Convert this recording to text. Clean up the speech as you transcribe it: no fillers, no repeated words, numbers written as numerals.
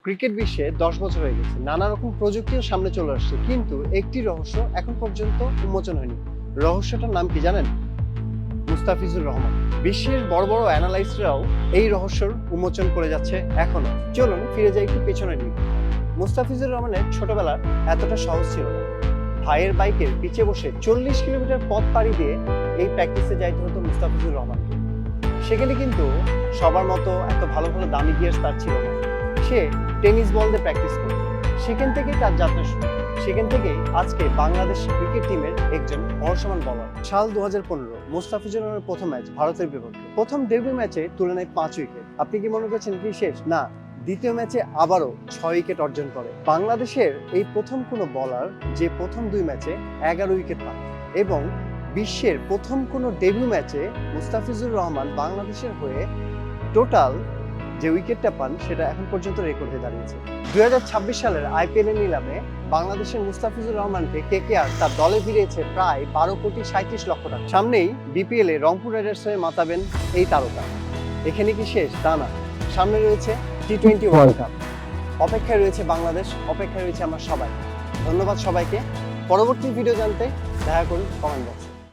Cricket বিশ্বে ১০ বছর হয়ে গেছে, নানা রকম প্রযুক্তিও সামনে চলে আসছে, কিন্তু একটি রহস্য এখন পর্যন্ত উন্মোচন হয়নি। রহস্যটার নাম কি জানেন? মুস্তাফিজুর রহমান। বিশ্বের বড় বড় অ্যানালাইস্টরাও এই রহস্যর উন্মোচন করে যাচ্ছে এখনো। চলুন ফিরে যাই একটু পেছনের দিকে। মুস্তাফিজুর রহমানের ছোটবেলা এতটা সহজ ছিল না। ভাইয়ের বাইকের পিছে বসে ৪০ কিলোমিটার পথ পাড়ি দিয়ে এই প্র্যাকটিসে যাইতে হতো মুস্তাফিজুর রহমানকে। সেখানে কিন্তু সবার মতো এত ভালো ভালো দামি গিয়ার্স তার ছিল না। সে টেনিস বল দিয়ে প্র্যাকটিস করত। সেখান থেকেই তার যাত্রা শুরু। সেখান থেকেই আজকে বাংলাদেশ ক্রিকেট টিমের একজন বর্ষমান বলার। সাল ২০১৫ মুস্তাফিজুর রহমানের প্রথম ম্যাচ ভারতের বিপক্ষে। প্রথম ডেবিউ ম্যাচে তুলনায় ৫ উইকেট। আপনি কি মনে করছেন কি শেষ? না, দ্বিতীয় ম্যাচে আবারও ৬ উইকেট অর্জন করে। বাংলাদেশের এই প্রথম কোনো বলার যে প্রথম ২ ম্যাচে ১১ উইকেট পান, এবং বিশ্বের প্রথম কোনো ডেবিউ ম্যাচে মুস্তাফিজুর রহমান বাংলাদেশের হয়ে টোটাল যে উইকেটটা পান সেটা এখন পর্যন্ত রেকর্ড হয়ে দাঁড়িয়েছে। ২০২৬ সালের আইপিএল এর নিলামে বাংলাদেশের মুস্তাফিজুর রহমানকে কেকেআর তার দলে ভিড়িয়েছে প্রায় ১২,৩৭,০০,০০০ টাকা। সামনেই বিপিএল এ রংপুর রাইডার্স হয়ে মাতাবেন এই তারকা। এখানে কি শেষ? তা না, সামনে রয়েছে টি-20 ওয়ার্ল্ড কাপ। অপেক্ষায় রয়েছে বাংলাদেশ, অপেক্ষায় রয়েছে আমরা সবাই। ধন্যবাদ সবাইকে। পরবর্তী ভিডিও জানতে দেখা করুন কমেন্ট বক্সে।